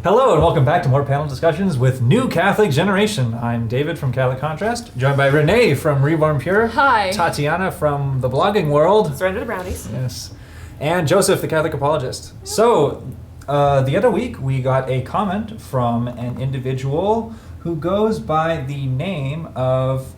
Hello and welcome back to more panel discussions with New Catholic Generation. I'm David from Catholic Contrast, joined by Renee from Reborn Pure. Hi. Tatiana from the blogging world. Surrender the brownies. Yes. And Joseph, the Catholic apologist. So, the other week we got a comment from an individual who goes by the name of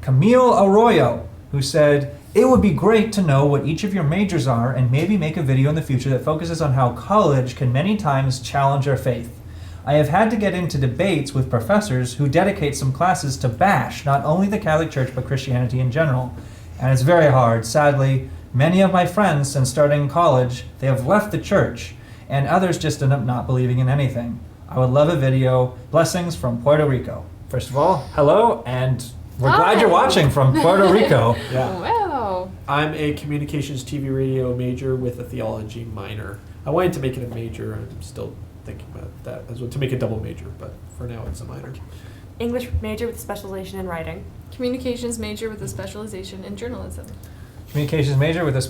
Camille Arroyo, who said, "It would be great to know what each of your majors are and maybe make a video in the future that focuses on how college can many times challenge our faith. I have had to get into debates with professors who dedicate some classes to bash not only the Catholic Church but Christianity in general. And it's very hard. Sadly, many of my friends since starting college, they have left the church, and others just end up not believing in anything. I would love a video. Blessings from Puerto Rico." First of all, hello, and we're glad you're watching from Puerto Rico. Yeah. Wow. I'm a communications TV radio major with a theology minor. I wanted to make it a major. I'm still thinking about that as well, to make a double major, but for now it's a minor. English major with specialization in writing. Communications major with a specialization in journalism. Communications major with a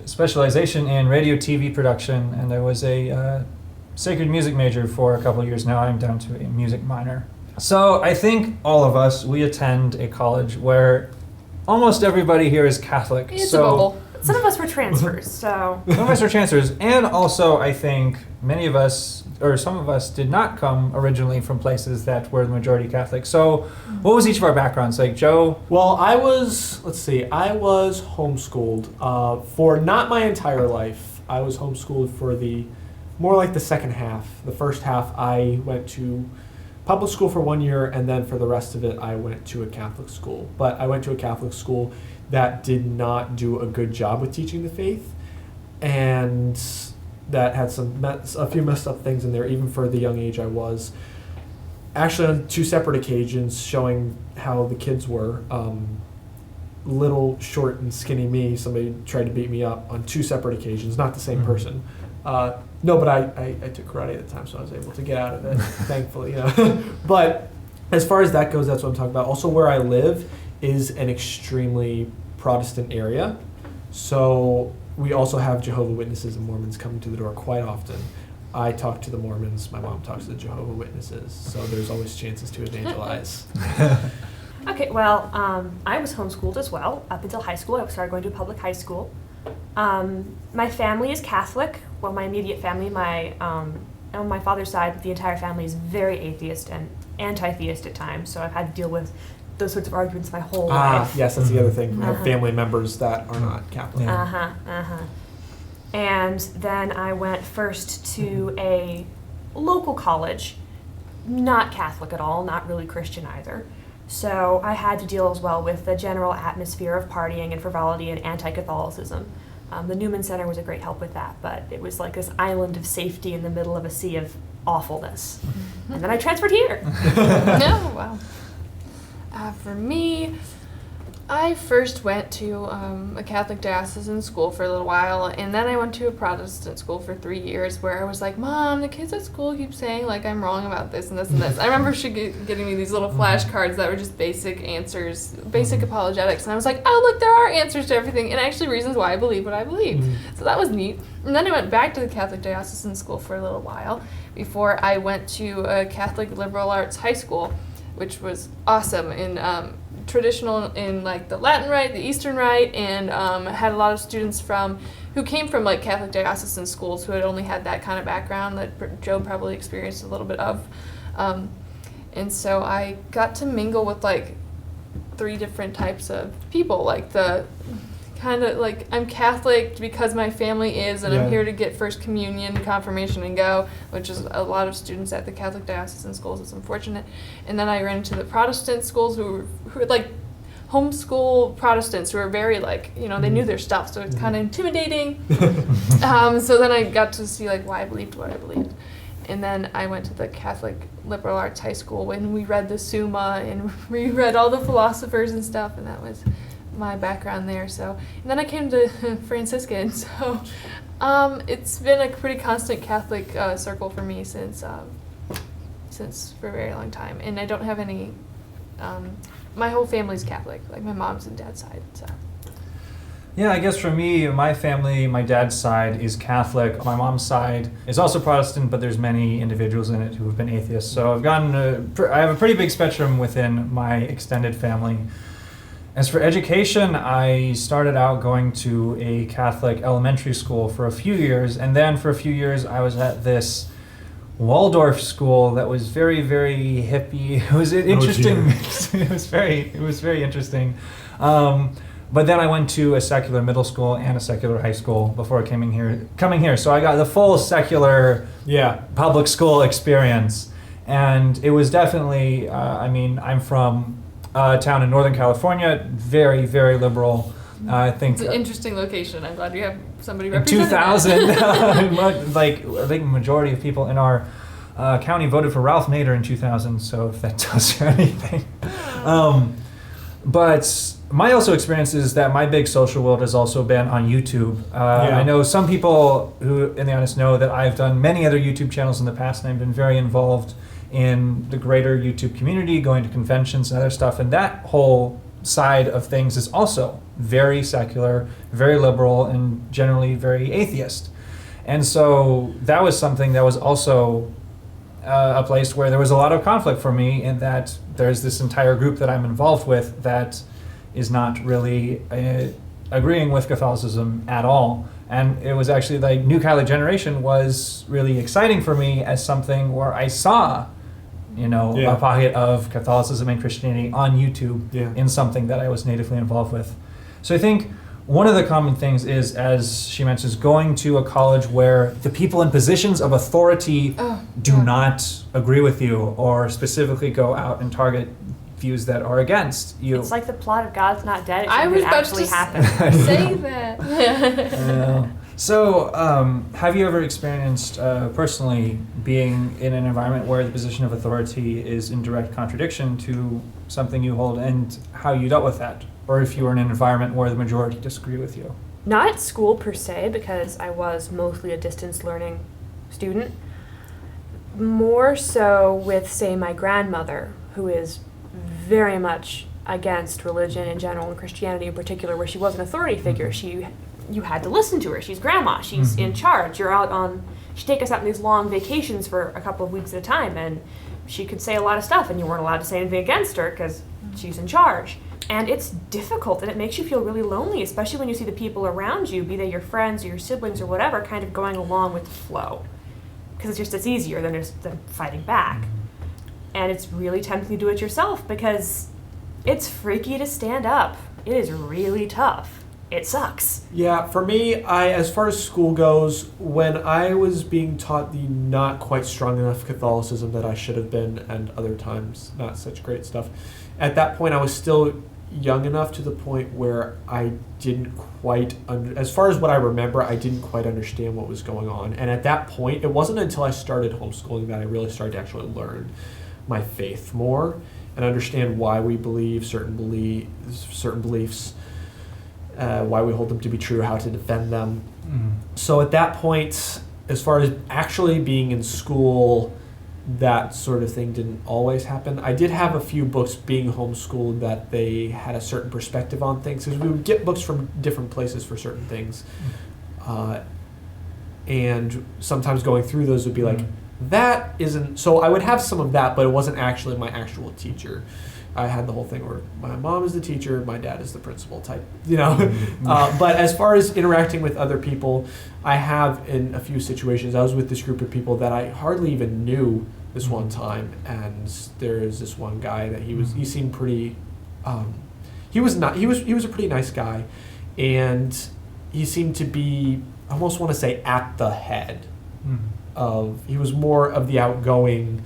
specialization in radio TV production, and I was a sacred music major for a couple of years now. I'm down to a music minor. So I think all of us, we attend a college where almost everybody here is Catholic. It's so a bubble. Some of us were transfers, so... Some of us are chancellors, and also I think many of us, or some of us, did not come originally from places that were the majority Catholic. So what was each of our backgrounds? Like, Joe? Well, I was homeschooled for not my entire life. I was homeschooled for more like the second half. The first half I went to public school for 1 year, and then for the rest of it I went to a Catholic school. But I went to a Catholic school that did not do a good job with teaching the faith, and that had a few messed up things in there, even for the young age I was. Actually, on two separate occasions, showing how the kids were. Little, short, and skinny me, somebody tried to beat me up on two separate occasions, not the same person. No, but I took karate at the time, so I was able to get out of it, thankfully. But as far as that goes, that's what I'm talking about. Also, where I live is an extremely Protestant area, so we also have Jehovah's Witnesses and Mormons coming to the door quite often. I talk to the Mormons, my mom talks to the Jehovah's Witnesses, so there's always chances to evangelize. Okay, well, I was homeschooled as well up until high school. I started going to a public high school. My family is Catholic. Well, my immediate family, on my father's side, the entire family is very atheist and anti-theist at times, so I've had to deal with those sorts of arguments my whole life. Yes, that's the other thing. We have family members that are not Catholic. And then I went first to a local college, not Catholic at all, not really Christian either. So I had to deal as well with the general atmosphere of partying and frivolity and anti-Catholicism. The Newman Center was a great help with that, but it was like this island of safety in the middle of a sea of awfulness. And then I transferred here. No, wow. For me, I first went to a Catholic diocesan school for a little while, and then I went to a Protestant school for 3 years where I was like, Mom, the kids at school keep saying like I'm wrong about this and this and this. I remember she getting me these little flashcards that were just basic answers, basic apologetics, and I was like, oh look, there are answers to everything and actually reasons why I believe what I believe. So that was neat. And then I went back to the Catholic diocesan school for a little while before I went to a Catholic liberal arts high school, which was awesome and traditional in like the Latin Rite, the Eastern Rite, and had a lot of students who came from like Catholic diocesan schools who had only had that kind of background that Joe probably experienced a little bit of. And so I got to mingle with like 3 different types of people, like the kind of like I'm Catholic because my family is, and I'm here to get First Communion, confirmation, and go, which is a lot of students at the Catholic diocesan schools. It's unfortunate. And then I ran into the Protestant schools who were like homeschool Protestants who were very like, they knew their stuff, so it's kind of intimidating. So then I got to see like why I believed what I believed. And then I went to the Catholic liberal arts high school when we read the Summa and we read all the philosophers and stuff, and that was my background there. So, and then I came to Franciscan, so it's been a pretty constant Catholic circle for me since for a very long time. And I don't have any my whole family's Catholic, like my mom's and dad's side. So Yeah, I guess for me, my family, my dad's side is Catholic. My mom's side is also Protestant, but there's many individuals in it who have been atheists. So I have a pretty big spectrum within my extended family. As for education, I started out going to a Catholic elementary school for a few years, and then for a few years I was at this Waldorf school that was very, very hippie. It was an interesting mix. It was very interesting. But then I went to a secular middle school and a secular high school before coming here. So I got the full secular public school experience. And it was definitely, I'm from a town in Northern California, very, very liberal. I think it's an interesting location. I'm glad you have somebody in representing 2000, that. I think the majority of people in our county voted for Ralph Nader in 2000, so if that tells you anything. But my also experience is that my big social world has also been on YouTube. I know some people who in the audience know that I've done many other YouTube channels in the past, and I've been very involved in the greater YouTube community, going to conventions and other stuff, and that whole side of things is also very secular, very liberal, and generally very atheist. And so that was something that was also a place where there was a lot of conflict for me, in that there's this entire group that I'm involved with that is not really agreeing with Catholicism at all. And it was actually like New Catholic Generation was really exciting for me as something where I saw, a pocket of Catholicism and Christianity on YouTube in something that I was natively involved with. So I think one of the common things is, as she mentions, going to a college where the people in positions of authority do not agree with you, or specifically go out and target views that are against you. It's like the plot of God's Not Dead. It I was could about actually to happen. say that. So, have you ever experienced personally being in an environment where the position of authority is in direct contradiction to something you hold, and how you dealt with that? Or if you were in an environment where the majority disagree with you? Not at school per se, because I was mostly a distance learning student. More so with, say, my grandmother, who is very much against religion in general and Christianity in particular, where she was an authority figure. You had to listen to her. She's grandma. She's in charge. She'd take us out on these long vacations for a couple of weeks at a time, and she could say a lot of stuff, and you weren't allowed to say anything against her because she's in charge. And it's difficult, and it makes you feel really lonely, especially when you see the people around you, be they your friends or your siblings or whatever, kind of going along with the flow. Because it's easier than fighting back. And it's really tempting to do it yourself, because it's freaky to stand up. It is really tough. It sucks. Yeah, for me, as far as school goes, when I was being taught the not quite strong enough Catholicism that I should have been, and other times not such great stuff, at that point I was still young enough to the point where I didn't quite, as far as what I remember, I didn't quite understand what was going on. And at that point, it wasn't until I started homeschooling that I really started to actually learn my faith more and understand why we believe certain beliefs, why we hold them to be true, how to defend them. So at that point, as far as actually being in school, that sort of thing didn't always happen. I did have a few books being homeschooled that they had a certain perspective on things, because we would get books from different places for certain things. And sometimes going through those would be like, that isn't, so I would have some of that, but it wasn't actually my actual teacher. I had the whole thing where my mom is the teacher, my dad is the principal type, But as far as interacting with other people, I have in a few situations. I was with this group of people that I hardly even knew this one time, and there's this one guy that he seemed pretty, he was a pretty nice guy, and he seemed to be, I almost want to say, at the head he was more of the outgoing,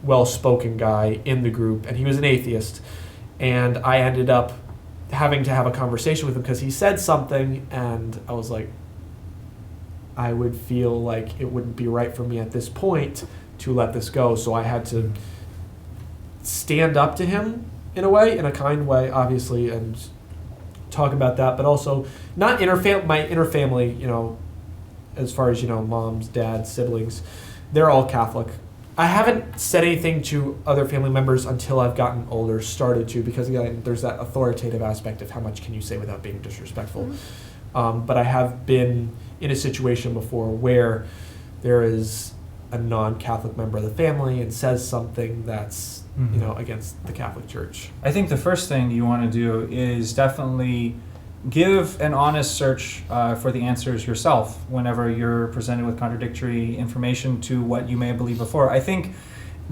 well-spoken guy in the group, and he was an atheist, and I ended up having to have a conversation with him because he said something, and I was like, I would feel like it wouldn't be right for me at this point to let this go, so I had to stand up to him in a way, in a kind way, obviously, and talk about that, but also not my inner family, as far as, moms, dads, siblings, they're all Catholic. I haven't said anything to other family members until I've gotten older, started to, because again, there's that authoritative aspect of how much can you say without being disrespectful. But I have been in a situation before where there is a non-Catholic member of the family and says something that's against the Catholic Church. I think the first thing you want to do is definitely give an honest search for the answers yourself whenever you're presented with contradictory information to what you may have believed before. I think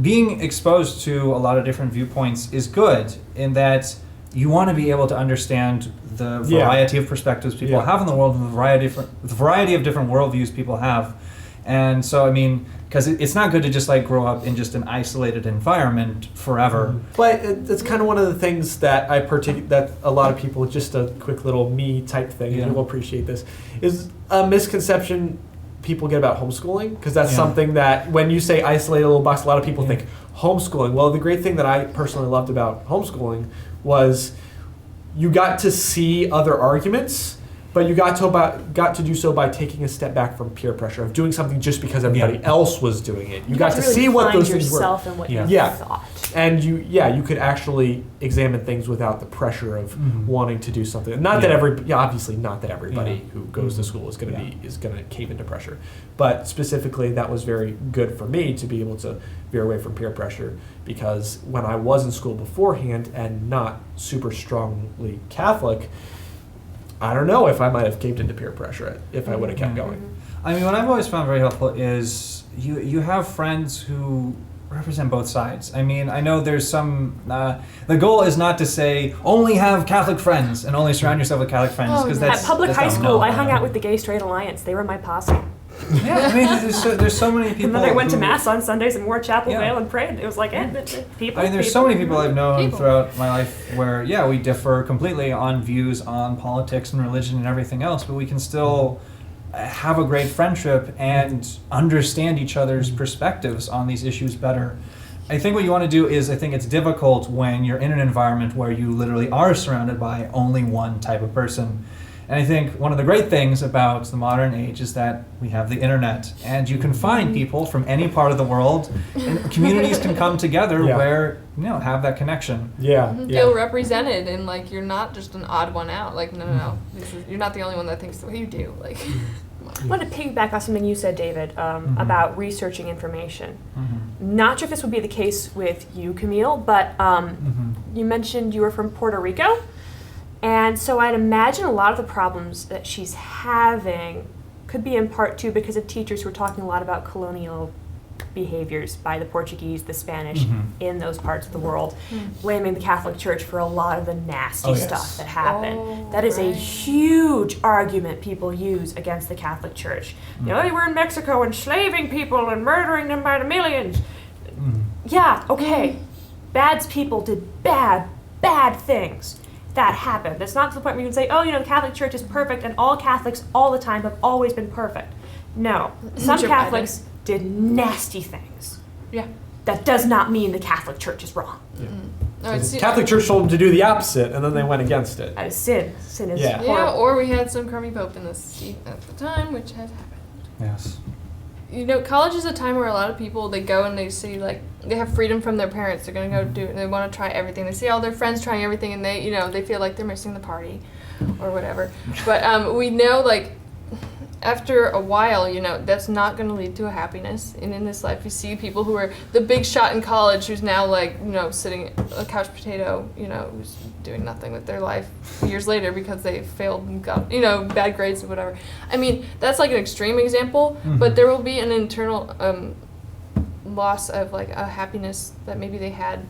being exposed to a lot of different viewpoints is good in that you want to be able to understand the variety of perspectives people have in the world and the variety of different worldviews people have. And so, I mean, because it's not good to just like grow up in just an isolated environment forever. But it's kind of one of the things that that a lot of people, just a quick little me type thing, and you'll appreciate this, is a misconception people get about homeschooling, because that's something that when you say isolated little box, a lot of people think homeschooling. Well, the great thing that I personally loved about homeschooling was you got to see other arguments, but you got to do so by taking a step back from peer pressure of doing something just because everybody else was doing it. You got to really see what those things were. yourself and what you thought. And you could actually examine things without the pressure of wanting to do something. Not that obviously not that everybody who goes to school is going to cave into pressure, but specifically that was very good for me to be able to veer away from peer pressure, because when I was in school beforehand and not super strongly Catholic, I don't know if I might have caved into peer pressure if I would have kept going. I mean, what I've always found very helpful is you have friends who represent both sides. I mean, I know there's some, the goal is not to say only have Catholic friends and only surround yourself with Catholic friends. Because At public high school, I hung out with the Gay Straight Alliance. They were my posse. Yeah, I mean, there's so many people. And then I went to Mass on Sundays and wore a chapel veil and prayed. It was like, people. I mean, there's so many people I've known throughout my life where, we differ completely on views on politics and religion and everything else, but we can still have a great friendship and understand each other's perspectives on these issues better. I think what you want to do is, I think it's difficult when you're in an environment where you literally are surrounded by only one type of person. And I think one of the great things about the modern age is that we have the internet, and you can find people from any part of the world, and communities can come together where, have that connection. Feel represented, and like you're not just an odd one out. Like no, you're not the only one that thinks the way you do. Like, I want to piggyback off something you said, David, about researching information. Not sure if this would be the case with you, Camille, but you mentioned you were from Puerto Rico. And so I'd imagine a lot of the problems that she's having could be in part too because of teachers who are talking a lot about colonial behaviors by the Portuguese, the Spanish in those parts of the world, blaming the Catholic Church for a lot of the nasty stuff that happened. That is a huge argument people use against the Catholic Church. They were in Mexico enslaving people and murdering them by the millions. Yeah, okay. Bad people did bad things. That happened. It's not to the point where you can say, the Catholic Church is perfect and all Catholics all the time have always been perfect. No. Some Catholics did nasty things. Yeah. That does not mean the Catholic Church is wrong. No, the Catholic Church told them to do the opposite, and then they went against it. That is sin. Sin is horrible. Yeah, or we had some crummy pope in the seat at the time, which has happened. Yes. College is a time where a lot of people, they go and they see, like, they have freedom from their parents. They're going to go do it. They want to try everything. They see all their friends trying everything, and they, they feel like they're missing the party or whatever. But we know, like, after a while, that's not going to lead to a happiness. And in this life, you see people who are the big shot in college who's now, like, sitting a couch potato, who's doing nothing with their life years later because they failed and got, bad grades or whatever. I mean, that's like an extreme example, but there will be an internal loss of, like, a happiness that maybe they had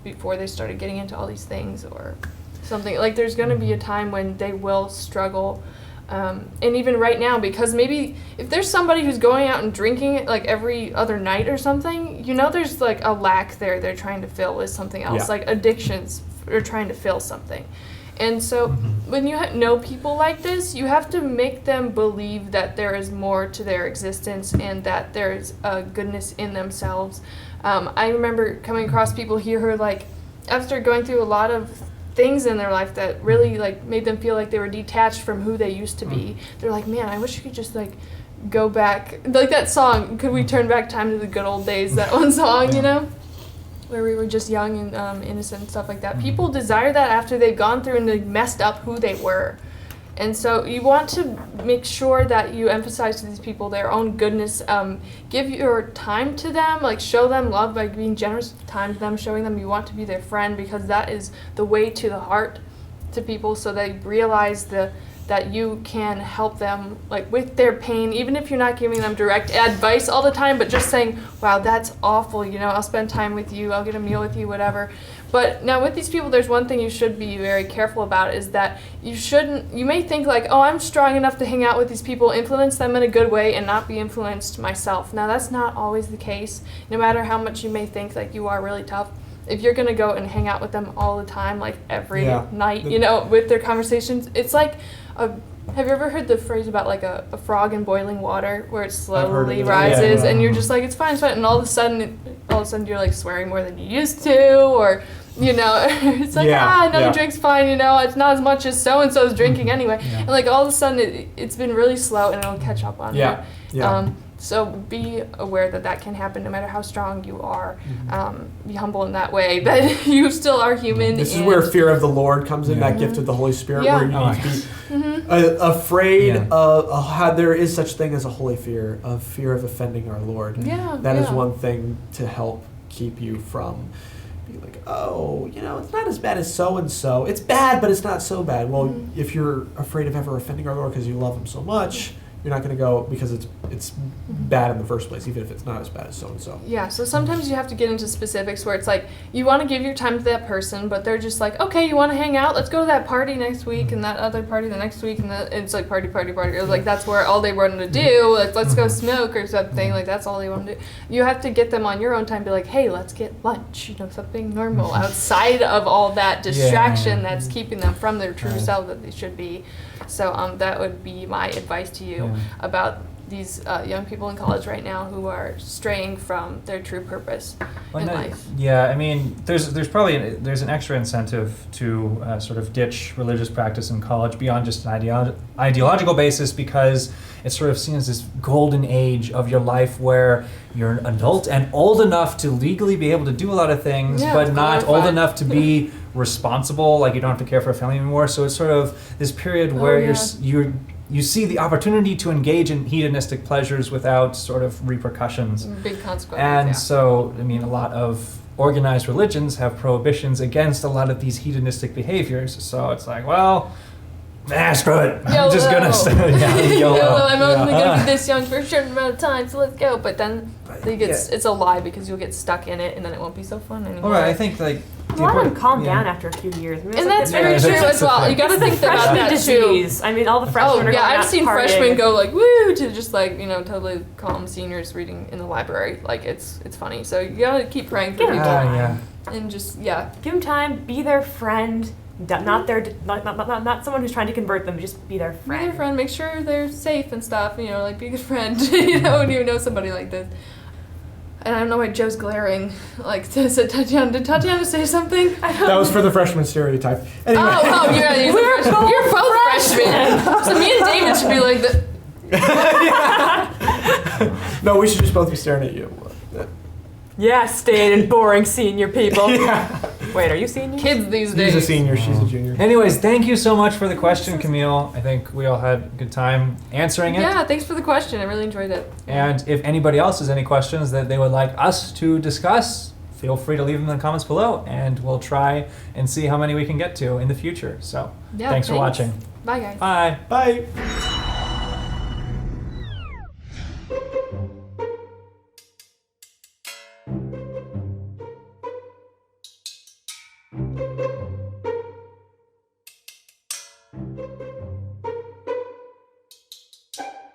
before they started getting into all these things or something. Like, there's going to be a time when they will struggle. And even right now, because maybe if there's somebody who's going out and drinking like every other night or something, there's like a lack there they're trying to fill with something else, like addictions are trying to fill something. And so when you know people like this, you have to make them believe that there is more to their existence and that there's a goodness in themselves. I remember coming across people here who are like, after going through a lot of things in their life that really like made them feel like they were detached from who they used to be. They're like, man, I wish we could just like go back, like that song, could we turn back time to the good old days, that one song, where we were just young and innocent and stuff like that. People desire that after they've gone through and they messed up who they were. And so you want to make sure that you emphasize to these people their own goodness. Give your time to them, like show them love by being generous with time to them, showing them you want to be their friend, because that is the way to the heart to people, so they realize that you can help them like with their pain, even if you're not giving them direct advice all the time, but just saying, wow, that's awful, I'll spend time with you, I'll get a meal with you, whatever. But now with these people, there's one thing you should be very careful about, is that you may think like, oh, I'm strong enough to hang out with these people, influence them in a good way, and not be influenced myself. Now that's not always the case, no matter how much you may think like you are really tough. If you're going to go and hang out with them all the time, like every night, with their conversations, it's like, have you ever heard the phrase about like a frog in boiling water, where it slowly rises, and you're just like, it's fine, and all of a sudden you're like swearing more than you used to, or, it's like, another drink's fine, it's not as much as so-and-so's drinking anyway. Yeah. And like all of a sudden it's been really slow, and it'll catch up on you. Yeah. So be aware that can happen no matter how strong you are. Be humble in that way, that you still are human. This is where fear of the Lord comes in, that gift of the Holy Spirit, where you need to be afraid of how there is such thing as a holy fear of offending our Lord. That is one thing to help keep you from being like, oh, it's not as bad as so-and-so. It's bad, but it's not so bad. Well, if you're afraid of ever offending our Lord because you love him so much, you're not going to go because it's bad in the first place, even if it's not as bad as so-and-so. Yeah, so sometimes you have to get into specifics where it's like, you want to give your time to that person, but they're just like, okay, you want to hang out? Let's go to that party next week, and that other party the next week, and it's like party. Or like, that's where all they wanted to do, like, let's go smoke or something, like, that's all they want to do. You have to get them on your own time, be like, hey, let's get lunch, something normal, outside of all that distraction that's keeping them from their true self that they should be. So that would be my advice to you about these young people in college right now who are straying from their true purpose in life. Yeah, I mean, there's an extra incentive to sort of ditch religious practice in college beyond just an ideological basis, because it's sort of seen as this golden age of your life where you're an adult and old enough to legally be able to do a lot of things, but not old enough to be responsible, like you don't have to care for a family anymore. So it's sort of this period where you see the opportunity to engage in hedonistic pleasures without sort of repercussions. Big consequences. And so, I mean, a lot of organized religions have prohibitions against a lot of these hedonistic behaviors. So it's like, well, screw it. I'm just gonna say, YOLO. I'm only gonna be this young for a certain amount of time, so let's go. But then it's a lie, because you'll get stuck in it, and then it won't be so fun anymore. All right, I think like a lot of them calm down after a few years. And that's very true as well. You got to think about that disease. I mean, all the freshmen are going I've seen freshmen go like woo to just like totally calm seniors reading in the library. Like it's funny. So you got to keep praying for people. And just give them time. Be their friend. Not someone who's trying to convert them. Just be their friend. Be their friend. Make sure they're safe and stuff. Like be a good friend. When you know somebody like this. And I don't know why Joe's glaring. Like, did Tatiana say something? That was for the freshman stereotype. Anyway. You're both freshmen. So me and David should be like the. No, we should just both be staring at you. Yeah, staid and boring senior people. Wait, are you senior? Kids these days. He's a senior, she's a junior. Anyways, thank you so much for the question, Camille. I think we all had a good time answering it. Yeah, thanks for the question. I really enjoyed it. And if anybody else has any questions that they would like us to discuss, feel free to leave them in the comments below, and we'll try and see how many we can get to in the future. So thanks for watching. Bye, guys. Bye. Bye.